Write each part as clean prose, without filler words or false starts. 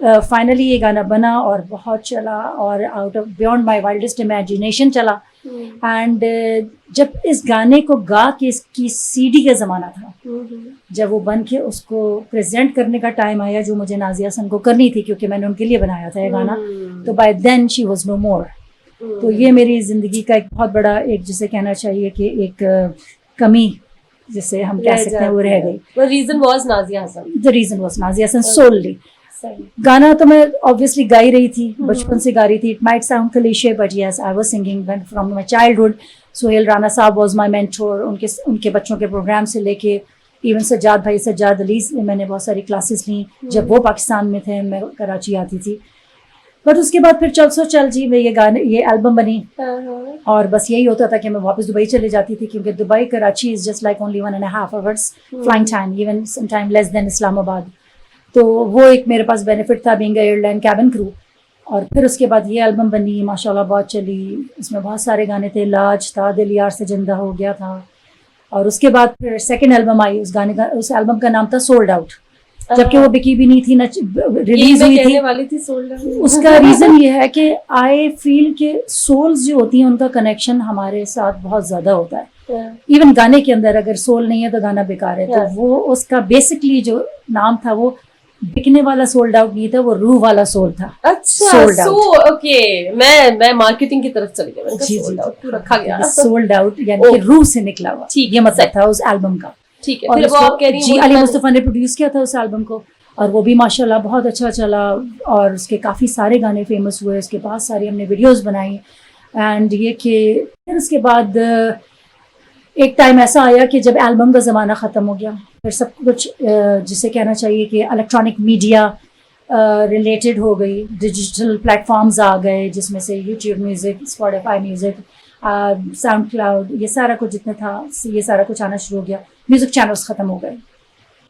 Finally یہ گانا بنا اور بہت چلا اور out of beyond my wildest imagination چلا. اینڈ جب اس گانے کو گا کے اس کی سی ڈی کا زمانہ تھا, جب وہ بن کے اس کو پریزنٹ کرنے کا ٹائم آیا, جو مجھے نازیہ حسن کو کرنی تھی کیونکہ میں نے ان کے لیے بنایا تھا یہ گانا, تو by then she was no مور. تو یہ میری زندگی کا ایک بہت بڑا ایک جسے کہنا چاہیے کہ ایک کمی جسے ہم کہہ سکتے ہیں وہ رہ گئی. Reason was Nazia Hassan. The reason was Nazia Hassan solely. گانا تو میں obviously گا ہی رہی تھی, بچپن سے گا رہی تھی. It might sound cliché but yes I was singing from my childhood. Sohail Rana صاحب was my mentor. ان کے بچوں کے پروگرام سے لے کے ایون سجاد بھائی, سجاد علی سے میں نے بہت ساری کلاسز لیں جب وہ پاکستان میں تھے, میں کراچی آتی تھی. بٹ اس کے بعد پھر چل جی میں یہ البم بنی اور بس یہی ہوتا تھا کہ میں واپس دبئی چلے جاتی تھی کیونکہ Dubai Karachi is just like only 1.5 hours flying time, even sometime less than Islamabad. تو وہ ایک میرے پاس بینیفٹ تھا being a airline cabin crew. اور پھر اس کے بعد یہ البم بنی, ماشاء اللہ بہت چلی. اس میں بہت سارے گانے تھے, لاج تھا, دل یار سے زندہ ہو گیا تھا. اور اس کے بعد پھر سیکنڈ البم آئی, اس البم کا نام تھا سولڈ آؤٹ, جبکہ وہ بکی بھی نہیں تھی, نہ ریلیز ہوئی تھی. اس کا ریزن یہ ہے کہ آئی فیل کہ سولز جو ہوتی ہیں ان کا کنیکشن ہمارے ساتھ بہت زیادہ ہوتا ہے. ایون گانے کے اندر اگر سول نہیں ہے تو گانا بیکار ہے. تو وہ اس کا بیسکلی جو نام تھا وہ بکنے والا سولڈ آؤٹ نہیں تھا, وہ روح والا سول تھا. اچھا اوکے, میں مارکیٹنگ کی طرف چلی گئی. رکھا گیا سولڈ آؤٹ یعنی کہ روح سے نکلا ہوا, یہ مطلب تھا اس البم کا. ٹھیک ہے, پھر وہ آپ کہہ رہی ہیں جی علی مصطفیٰ نے پروڈیوس کیا تھا اس البم کو, اور وہ بھی ماشاءاللہ بہت اچھا چلا. اور اس کے کافی سارے گانے فیمس ہوئے, اس کے بہت ساری ہم نے ویڈیوز بنائی. اینڈ یہ کہ پھر اس کے بعد ایک ٹائم ایسا آیا کہ جب البم کا زمانہ ختم ہو گیا, پھر سب کچھ جسے کہنا چاہیے کہ الیکٹرانک میڈیا ریلیٹڈ ہو گئی, ڈیجیٹل پلیٹ فارمز آ گئے جس میں سے YouTube music, Spotify music, sound cloud, یہ سارا کچھ جتنا تھا یہ سارا کچھ آنا شروع ہو گیا. میوزک چینلز ختم ہو گئے.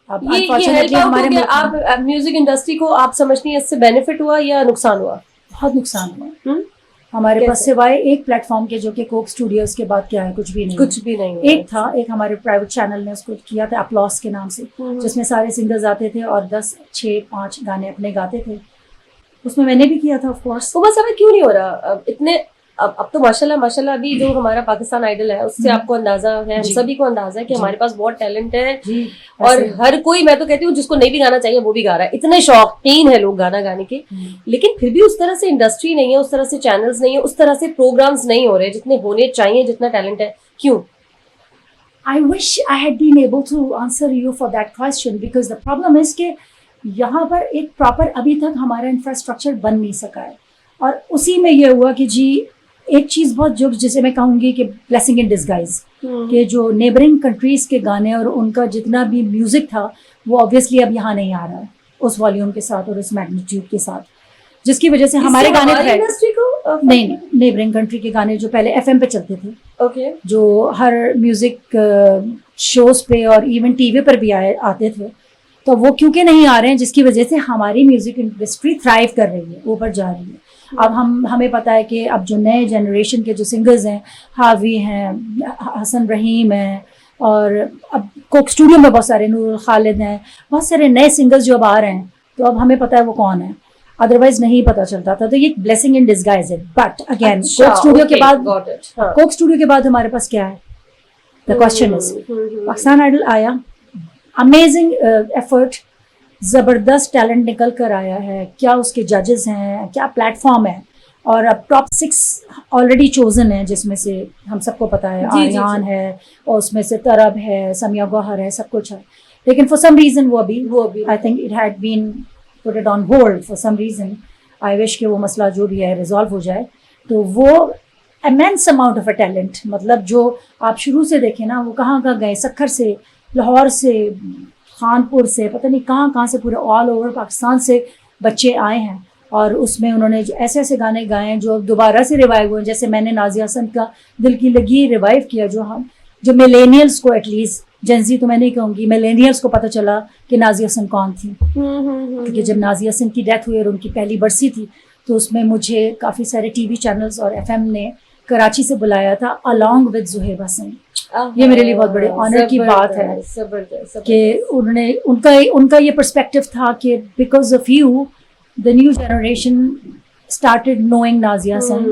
اب ہمارے آپ میوزک انڈسٹری کو آپ سمجھتی ہیں اس سے بینیفٹ ہوا یا نقصان ہوا؟ بہت نقصان ہوا ہمارے پاس, سوائے ایک پلیٹ فارم کے جو کہ کوک اسٹوڈیوز کے بعد کیا ہے کچھ بھی نہیں. ایک تھا, ایک ہمارے پرائیویٹ چینل نے اس کو کیا تھا اپلاس کے نام سے, جس میں سارے سنگرز آتے تھے اور 10-6-5 گانے اپنے گاتے تھے. اس میں نے بھی کیا تھا آف کورس. وہ بس ہمیں کیوں نہیں ہو رہا اتنے, اب تو ماشاءاللہ ابھی جو ہمارا پاکستان آئیڈل ہے اس سے آپ کو اندازہ ہے, ہم سبھی کو اندازہ ہے کہ ہمارے پاس بہت ٹیلنٹ ہے, اور ہر کوئی, میں تو کہتی ہوں جس کو نہیں بھی گانا چاہیے وہ بھی گا رہا ہے. اتنے شوقین ہیں لوگ گانا گانے کے, لیکن پھر بھی اس طرح سے انڈسٹری نہیں ہے, اس طرح سے چینلز نہیں ہے, اس طرح سے پروگرامز نہیں ہو رہے جتنے ہونے چاہیے, جتنا ٹیلنٹ ہے. کیوں؟ I wish I had been able to answer you for that question because the problem is کہ یہاں پر ایک پراپر ابھی تک ہمارا انفراسٹرکچر بن نہیں سکا ہے. اور اسی میں یہ ہوا کہ جی ایک چیز بہت جو جسے میں کہوں گی کہ بلیسنگ ان ڈسگائز, کہ جو نیبرنگ کنٹریز کے گانے اور ان کا جتنا بھی میوزک تھا وہ آبویسلی اب یہاں نہیں آ رہا ہے اس والیوم کے ساتھ اور اس میگنیٹیوڈ کے ساتھ, جس کی وجہ سے ہمارے گانے نہیں, نیبرنگ کنٹری کے گانے جو پہلے FM پہ چلتے تھے, جو ہر میوزک شوز پہ اور ایون ٹی وی پر بھی آتے تھے, تو وہ کیونکہ نہیں آ رہے ہیں, جس کی وجہ سے ہماری میوزک انڈسٹری تھرائیو کر رہی ہے, اوپر جا رہی ہے. اب ہمیں پتہ ہے کہ اب جو نئے جنریشن کے جو سنگرز ہیں, حاوی ہیں, حسن رحیم ہیں, اور اب کوک اسٹوڈیو میں بہت سارے, نور خالد ہیں, بہت سارے نئے سنگرز جو اب آ رہے ہیں, تو اب ہمیں پتہ ہے وہ کون ہے, ادروائز نہیں پتہ چلتا تھا. تو یہ بلیسنگ ان ڈسگائز ہے. بٹ اگین کوک اسٹوڈیو کے بعد ہمارے پاس کیا ہے, دا کوسچن از, پاکستان آئیڈل آیا, امیزنگ ایفرٹ, زبردست ٹیلنٹ نکل کر آیا ہے. کیا اس کے ججز ہیں, کیا پلیٹ فارم ہے, اور اب ٹاپ 6 آلریڈی چوزن ہیں, جس میں سے ہم سب کو پتہ ہے آریان ہے, اور اس میں سے طرب ہے, سمیہ گوہر ہے, سب کچھ ہے. لیکن فار سم ریزن وہ ابھی I think it had been put it on hold for some reason. I wish کہ وہ مسئلہ جو بھی ہے ریزالو ہو جائے. تو وہ immense amount of a talent, مطلب جو آپ شروع سے دیکھیں نا, وہ کہاں گئے, سکھر سے, لاہور سے, خانپور سے, پتہ نہیں کہاں سے, پورے آل اوور پاکستان سے بچے آئے ہیں. اور اس میں انہوں نے ایسے ایسے گانے گائے ہیں جو دوبارہ سے ریوائیو ہوئے. جیسے میں نے نازیہ حسن کا دل کی لگی ریوائیو کیا, جو ملینیلس کو, ایٹ لیسٹ جنزی تو میں نہیں کہوں گی, ملینیلس کو پتہ چلا کہ نازیہ حسن کون تھی. کیونکہ جب نازیہ حسن کی ڈیتھ ہوئی اور ان کی پہلی برسی تھی, تو اس میں مجھے کافی سارے ٹی وی چینلز اور FM نے کراچی سے بلایا تھا along with زہیب حسن. یہ میرے لیے بہت بڑے آنر کی بات ہے کہ ان کا یہ پرسپیکٹو تھا کہ because of you the new generation started knowing Nazia Hassan.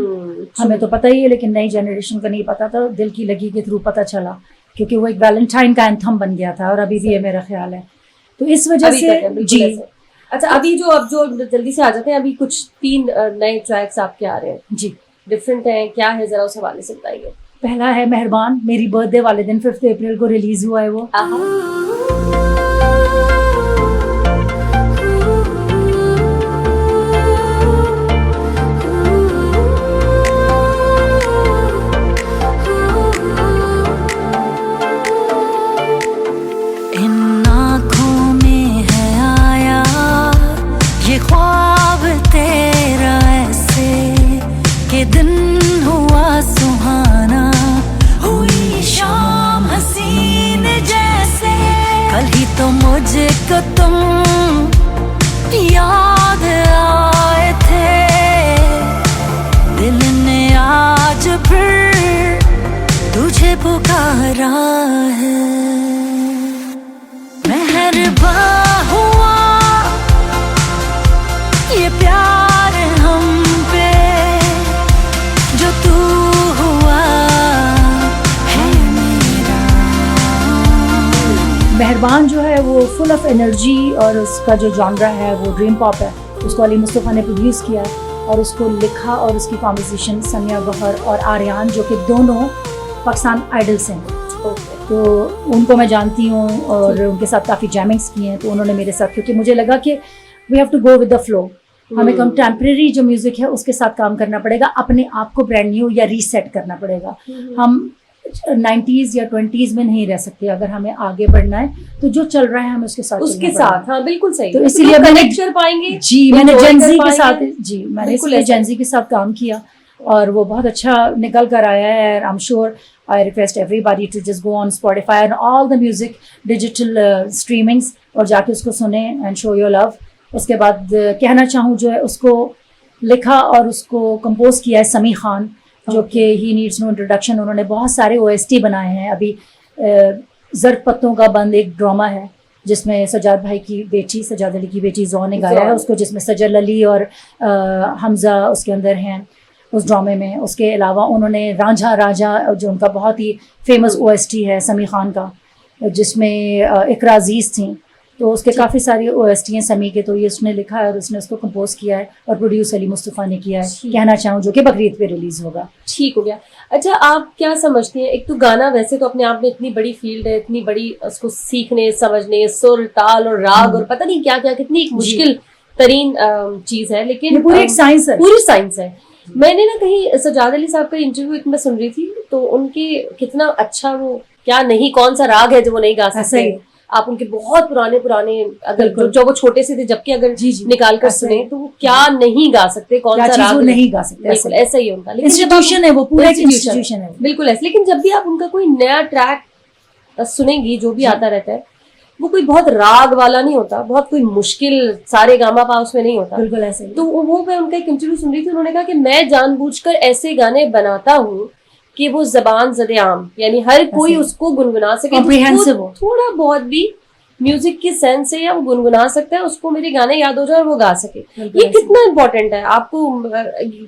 ہمیں تو پتہ ہی ہے لیکن نئی جنریشن کو نہیں پتا تھا. دل کی لگی کے تھرو پتہ چلا کیونکہ وہ ایک ویلنٹائن کا اینتھم بن گیا تھا اور ابھی بھی ہے میرا خیال ہے. تو اس وجہ سے جی. اچھا ابھی جو جلدی سے آ جاتے ہیں, ابھی کچھ 3 نئے ٹریکس آپ کے آ رہے ہیں جی, ڈفرینٹ ہیں, کیا ہے ذرا اس حوالے سے بتائیے. پہلا ہے مہربان, میری برتھ ڈے والے دن 5 اپریل کو ریلیز ہوا ہے وہ. دن ہوا سہانا, ہوئی شام حسین جیسے, کل ہی تو مجھ کو تم یاد آئے تھے, دل نے آج پھر تجھے پکارا ہے. مہرباں ہوا یہ پیار ہم پہ جو تو ہوا ہے میرا. مہربان جو ہے وہ فل آف انرجی اور اس کا جو جانرا ہے وہ ڈریم پاپ ہے. اس کو علی مصطفیٰ نے پروڈیوس کیا اور اس کو لکھا اور اس کی کمپوزیشن سمیہ گوہر اور آریان جو کہ دونوں پاکستان آئیڈلس ہیں. تو ان کو میں جانتی ہوں اور ان کے ساتھ کافی جیمنگس کی ہیں. تو انہوں نے میرے ساتھ, کیونکہ مجھے لگا کہ we have to go with the flow, ہمیں کنٹمپریری جو میوزک ہے اس کے ساتھ کام کرنا پڑے گا, اپنے آپ کو برانڈ نیو یا ریسیٹ کرنا پڑے گا. ہم 90s یا 20s میں نہیں رہ سکتے. اگر ہمیں آگے بڑھنا ہے تو جو چل رہا ہے ہمیں اس کے ساتھ. ہاں بالکل صحیح. تو اسی لیے کنیکشن پائیں گے. جی میں نے جینزی کے ساتھ میں نے اس لیے جینزی کے ساتھ کام کیا اور وہ بہت اچھا نکل کر آیا ہے. I am sure I request everybody to just go on Spotify and all the music digital streamings اور جا کے اس کو سنیں and show your love. اس کے بعد کہنا چاہوں جو ہے اس کو لکھا اور اس کو کمپوز کیا ہے سمیع خان, جو کہ ہی نیڈس نو انٹروڈکشن. انہوں نے بہت سارے OST بنائے ہیں. ابھی زرد پتوں کا بند ایک ڈرامہ ہے جس میں سجاد بھائی کی بیٹی, سجاد علی کی بیٹی زو نے گایا ہے اس کو, جس میں سجل علی اور حمزہ اس کے اندر ہیں اس ڈرامے میں. اس کے علاوہ انہوں نے رانجھا راجا جو ان کا بہت ہی فیمس OST ہے سمیع خان کا, جس میں اقرا عزیز تھیں, تو اس کے کافی ساری OST ہیں سمیع کے. تو یہ اس نے لکھا ہے اور اس نے اس کو کمپوز کیا ہے اور پروڈیوس علی مصطفیٰ نے کیا ہے. کہنا چاہوں جو کہ بقرعید پہ ریلیز ہوگا. ٹھیک ہو گیا. اچھا آپ کیا سمجھتے ہیں, ایک تو گانا ویسے تو اپنے آپ میں اتنی بڑی فیلڈ ہے, اتنی بڑی اس کو سیکھنے سمجھنے, سر تال اور راگ اور پتہ نہیں کیا کیا, کتنی ایک مشکل ترین چیز ہے, لیکن پوری ایک سائنس ہے. پوری سائنس ہے. میں نے نا کہیں سجاد علی صاحب کا انٹرویو میں سن رہی تھی, تو ان کے کتنا اچھا وہ کیا نہیں, کون سا راگ ہے جو وہ نہیں گا سکتے. آپ ان کے بہت پرانے اگر جو وہ چھوٹے سے تھے جبکہ اگر نکال کر سنیں تو وہ کیا نہیں گا سکتے, کون سا راگ نہیں گا سکتے. بالکل ایسا ہی ان کا انسٹیٹیوشن ہے, وہ پورا انسٹیٹیوشن ہے بالکل ایسا. لیکن جب بھی آپ ان کا کوئی نیا ٹریک سنیں گی جو بھی آتا رہتا ہے, وہ کوئی بہت راگ والا نہیں ہوتا, بہت کوئی مشکل سارے گاما پا اس میں نہیں ہوتا. بالکل ایسے. تو وہ میں ان کا ایک انٹرویو سن رہی تھی, انہوں نے کہا کہ میں جان بوجھ کر ایسے گانے بناتا ہوں کہ وہ زبان زد عام, یعنی ہر کوئی اس کو گنگنا سکے, تھوڑا بہت بھی میوزک کی سینس سے یا وہ گنگنا سکتا ہے, اس کو میرے گانے یاد ہو جائے اور وہ گا سکے. یہ کتنا امپورٹنٹ ہے آپ کو.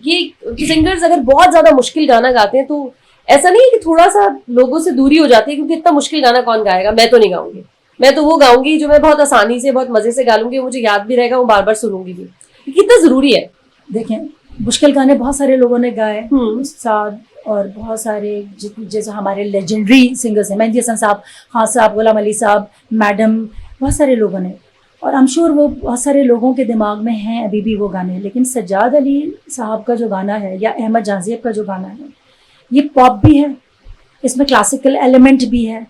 یہ سنگرز اگر بہت زیادہ مشکل گانا گاتے ہیں تو ایسا نہیں ہے کہ تھوڑا سا لوگوں سے دوری ہو جاتی ہے, کیونکہ اتنا مشکل گانا کون گائے گا. میں تو نہیں گاؤں گی, میں تو وہ گاؤں گی جو میں بہت آسانی سے بہت مزے سے گا لوں گی, مجھے یاد بھی رہے گا, وہ بار بار سنوں گی بھی. کتنا ضروری ہے. دیکھیں مشکل گانے بہت سارے لوگوں نے گائے, استاد اور بہت سارے جیسے ہمارے لیجنڈری سنگرز ہیں, مہندی حسن صاحب, خان صاحب, غلام علی صاحب, میڈم, بہت سارے لوگوں نے, اور I'm sure وہ بہت سارے لوگوں کے دماغ میں ہیں ابھی بھی وہ گانے. لیکن سجاد علی صاحب کا جو گانا ہے یا احمد جہانزیب کا جو گانا ہے, یہ پاپ بھی ہے, اس میں کلاسیکل ایلیمنٹ بھی ہے,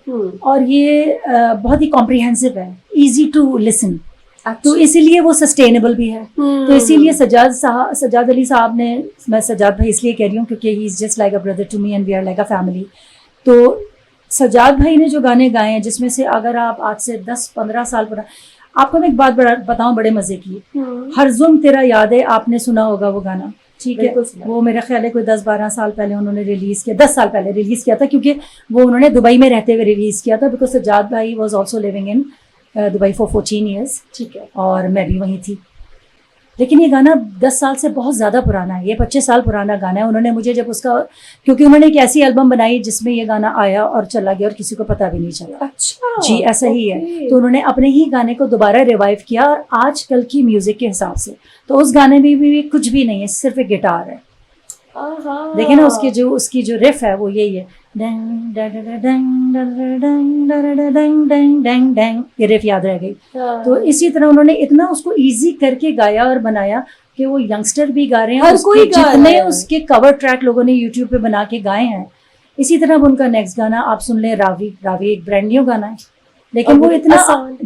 اور یہ بہت ہی کمپریہنسو ہے, ایزی ٹو لسن, تو اسی لیے وہ سسٹینیبل بھی ہے. تو اسی لیے سجاد علی صاحب نے, میں سجاد بھائی اس لیے کہہ رہی ہوں کیونکہ he is just like a brother to me and we are like a family. تو سجاد بھائی نے جو گانے گائے ہیں, جس میں سے اگر آپ آج سے 10-15 سال آپ کو میں ایک بات بتاؤں بڑے مزے کی, ہر ظلم تیرا یاد ہے, آپ نے سنا ہوگا وہ گانا, ٹھیک ہے. وہ میرا خیال ہے کوئی 10-12 سال پہلے انہوں نے ریلیز کیا, 10 سال پہلے ریلیز کیا تھا, کیونکہ وہ انہوں نے دبئی میں رہتے ہوئے ریلیز کیا تھا, بیکاز سجاد بھائی was also living in Dubai for 14 years, ٹھیک ہے, اور میں بھی وہیں تھی. لیکن یہ گانا 10 سال سے بہت زیادہ پرانا ہے, یہ 25 سال پرانا گانا ہے. انہوں نے مجھے جب اس کا, کیونکہ انہوں نے ایک ایسی البم بنائی جس میں یہ گانا آیا اور چلا گیا اور کسی کو پتہ بھی نہیں چلا. اچھا جی ایسا ہی ہے. تو انہوں نے اپنے ہی گانے کو دوبارہ ریوائیو کیا, اور آج کل کی میوزک کے حساب سے تو اس گانے میں بھی کچھ بھی نہیں ہے, صرف ایک گٹار ہے. دیکھیں نا اس کی جو رف ہے وہ یہی ہے, یہ رف یاد رہ گئی. تو اسی طرح انہوں نے اتنا اس کو ایزی کر کے گایا اور بنایا کہ وہ ینگسٹر بھی گا رہے ہیں, ہر کوئی جتنے اس کے کور ٹریک لوگوں نے یوٹیوب پہ بنا کے گائے ہیں. اسی طرح ان کا نیکسٹ گانا آپ سن لیں, راوی. راوی ایک برانڈ نیو گانا ہے, لیکن وہ اتنا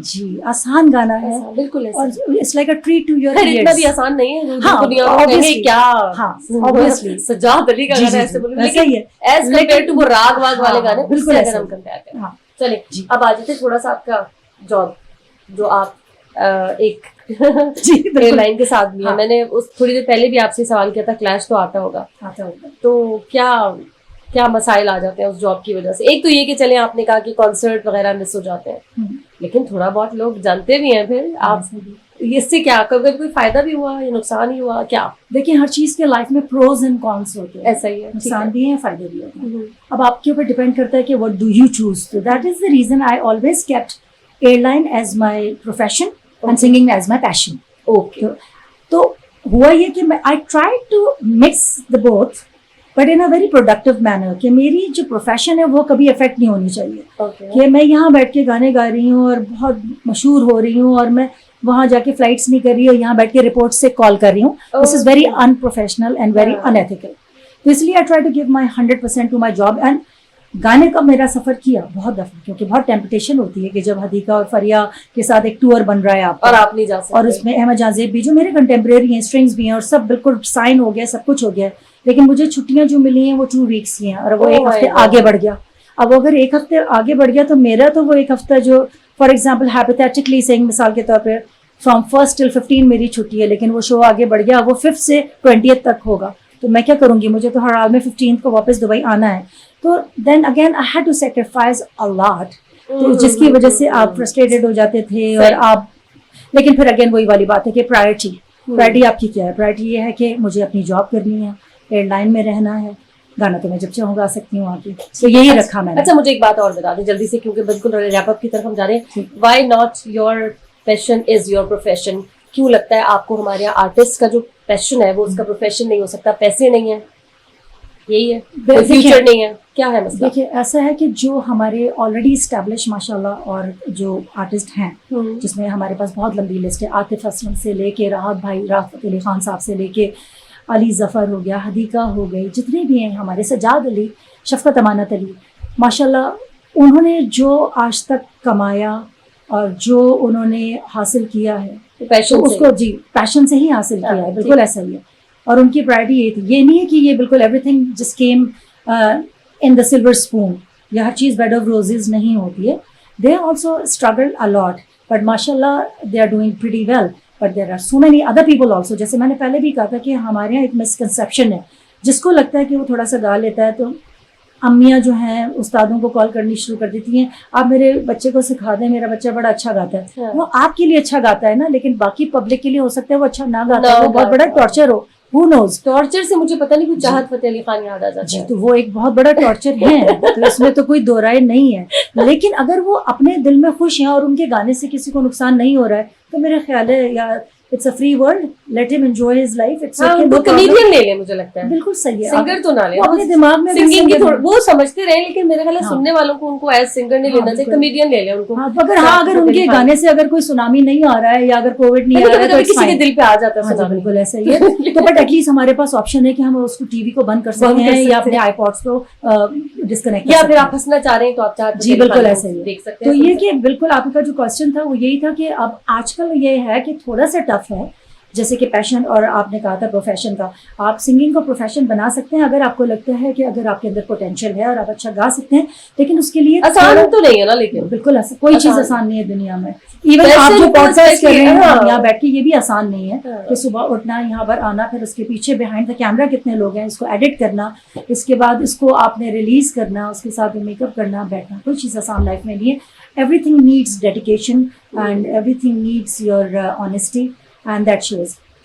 جی آسان گانا ہے, بالکل, اور it's like a treat to your ears. اتنا بھی آسان نہیں ہے کیا. ہاں obviously سجاد علی کا گانا ایسے بولے, ایسا ہی ہے ایز کمپیئر ٹو وہ راگ واگ والے گانے, بالکل اگر ہم کمپیئر کریں. چلیں اب آ جاتے تھوڑا سا آپ کا جاب جو آپ ایک ایئر لائن کے ساتھ بھی ہے. میں نے تھوڑی دیر پہلے بھی آپ سے سوال کیا تھا, کلیش تو آتا ہوگا, تو کیا مسائل آ جاتے ہیں اس جاب کی وجہ سے؟ ایک تو یہ کہ چلیں آپ نے کہا کہ کانسرٹ وغیرہ مس ہو جاتے ہیں, لیکن تھوڑا بہت لوگ جانتے بھی ہیں, پھر آپ اس سے کیا کبھی کوئی فائدہ بھی ہوا یا نقصان ہی ہوا کیا؟ دیکھیں ہر چیز کے لائف میں پروز اینڈ کونس ہوتے ہیں, ایسا ہی ہے, نقصان بھی ہیں فائدے بھی ہوتے ہیں. اب آپ کے اوپر ڈپینڈ کرتا ہے کہ what do you choose. So that is the reason I always kept airline as my profession and singing as my passion. Okay. تو ہوا یہ کہ I tried to mix the both but in a very productive manner, کہ میری جو profession ہے وہ کبھی افیکٹ نہیں ہونی چاہیے کہ میں یہاں بیٹھ کے گانے گا رہی ہوں اور بہت مشہور ہو رہی ہوں اور میں وہاں جا کے فلائٹس نہیں کر رہی اور یہاں بیٹھ کے رپورٹ سے کال کر رہی ہوں. This is very unprofessional and very unethical. تو اس لیے I try to give my 100% to my job. And گانے کا میرا سفر کیا بہت دفعہ, کیونکہ بہت ٹیمپٹیشن ہوتی ہے کہ جب حدیقہ اور فریا کے ساتھ ایک ٹور بن رہا ہے آپ اور آپ نہیں جا سکتے, اور اس میں احمد جہاں زیب بھی جو میرے کنٹمپریری ہیں, اسٹرنگس بھی ہیں, اور سب بالکل سائن ہو گیا, سب کچھ ہو گیا, لیکن مجھے چھٹیاں جو ملی ہیں وہ 2 weeks کی ہیں, اور وہ ایک ہفتے آگے بڑھ گیا. اب اگر ایک ہفتے آگے بڑھ گیا تو میرا تو وہ ایک ہفتہ جو فار ایگزامپل ہائپوتھیٹکلی سینگ مثال کے طور پہ فرام 1st till 15 میری چھٹی ہے, لیکن وہ شو آگے بڑھ گیا, وہ 5th سے 20th تک ہوگا, تو میں کیا کروں گی؟ مجھے تو ہر حال میں 15th کو واپس دبئی آنا ہے. تو then again I had to sacrifice a lot, تو جس کی وجہ سے آپ فرسٹریٹڈ ہو جاتے تھے. اور آپ لیکن پھر اگین وہی والی بات ہے کہ پرائرٹی آپ کی کیا ہے؟ پرائرٹی یہ ہے کہ مجھے اپنی جاب کرنی ہے, ایئر لائن میں رہنا ہے, گانا تو میں جب چاہوں گا آ سکتی ہوں آگے, تو یہی رکھا میں نے. اچھا مجھے ایک بات اور بتا دیں جلدی سے, کیونکہ بالکل ریپ اپ کی طرف ہم جا رہے ہیں. Why not your passion is your profession? کیوں لگتا ہے آپ کو ہمارے یہاں آرٹسٹ کا جو پیشن ہے وہ اس کا پروفیشن نہیں ہو سکتا؟ پیسے نہیں ہیں, یہی ہے, فیوچر نہیں ہے, کیا ہے مسئلہ؟ دیکھیے ایسا ہے کہ جو ہمارے آلریڈی اسٹیبلش ماشاء اللہ اور جو آرٹسٹ ہیں, جس میں ہمارے پاس بہت لمبی لسٹ ہے, عاطف اسلم سے لے کے راحت بھائی, رافت علی خان صاحب سے لے کے علی ظفر ہو گیا, حدیقہ ہو گئی, جتنے بھی ہیں ہمارے, سجاد علی, شفقت امانت علی, ماشاء اللہ انہوں نے جو آج تک کمایا اور جو انہوں نے حاصل کیا ہے پیشن اس کو جی پیشن سے ہی حاصل کیا ہے, بالکل ایسا ہی ہے. اور ان کی پرائرٹی یہ تھی, یہ نہیں ہے کہ یہ بالکل ایوری تھنگ جس came in the silver spoon, یہ ہر چیز بیڈ آف روزز نہیں ہوتی ہے. They also struggle a lot, but ماشاء اللہ they are doing pretty well. But there are so many other people also, جیسے میں نے پہلے بھی کہا تھا کہ ہمارے یہاں ایک مسکنسیپشن ہے, جس کو لگتا ہے کہ وہ تھوڑا سا گا لیتا ہے, تو امیاں جو ہیں استادوں کو کال کرنی شروع کر دیتی ہیں, آپ میرے بچے کو سکھا دیں, میرا بچہ بڑا اچھا گاتا ہے. وہ آپ کے لیے اچھا گاتا ہے نا, لیکن باقی پبلک کے لیے ہو سکتا ہے وہ اچھا نہ گاتا ہے, وہ بہت بڑا torture who. Who knows? Torture سے مجھے پتہ نہیں کوئی چاہت فتح علی خان یاد آ جاتا ہے. جی تو وہ ایک بہت بڑا ٹارچر ہے, تو اس میں تو کوئی دو رائے نہیں ہے. لیکن اگر وہ اپنے دل میں خوش ہیں اور ان کے گانے سے کسی کو نقصان نہیں ہو رہا ہے, تو میرا خیال ہے یا it's a free world, let ہم انجوائے ہز لائف. کمیڈین لے لیں, مجھے لگتا ہے بالکل صحیح ہے, سنگر تو نہ لیں, اپنے دماغ میں وہ سمجھتے رہے, لیکن میرا خیال ہے سننے والوں کو ان کو ایز سنگر نہیں لینا چاہیے, کمیڈین لے لیں ان کو. اگر ان کے گانے سے اگر کوئی سونامی نہیں آ رہا ہے یا اگر کووڈ نہیں آ رہا ہے تو کسی کے دل پہ آ جاتا ہے, بالکل ایسا ہی ہے. تو بٹ ایٹ لیسٹ ہمارے پاس آپشن ہے کہ ہم اس کو ٹی وی کو بند کر سکتے ہیں یا اپنے آئی پوڈس کو ڈسکنیکٹ, یا پھر آپ ہنسنا چاہ رہے ہیں تو آپ چاہتے ہیں. جی بالکل ایسا ہی دیکھ سکتے ہیں. تو یہ کہ بالکل آپ کا جو کوشچن تھا وہ یہی تھا کہ اب آج کل یہ ہے کہ تھوڑا سا ٹف ہے, جیسے کہ پیشن اور آپ نے کہا تھا پروفیشن کا, آپ سنگنگ کو پروفیشن بنا سکتے ہیں اگر آپ کو لگتا ہے کہ اگر آپ کے اندر پوٹینشیل ہے اور آپ اچھا گا سکتے ہیں, لیکن اس کے لیے آسان تو نہیں ہے نا. لیکن بالکل کوئی چیز آسان نہیں ہے دنیا میں. ایون آپ جو پوڈ کاسٹ کر رہے ہیں یہاں بیٹھ کے, یہ بھی آسان نہیں ہے کہ صبح اٹھنا, یہاں پر آنا, پھر اس کے پیچھے بیہائنڈ دا کیمرہ کتنے لوگ ہیں, اس کو ایڈٹ کرنا, اس کے بعد اس کو آپ نے ریلیز کرنا, اس کے ساتھ میک اپ کرنا, بیٹھنا, کوئی چیز آسان لائف میں نہیں ہے. Everything needs dedication and everything needs your honesty, and that shows.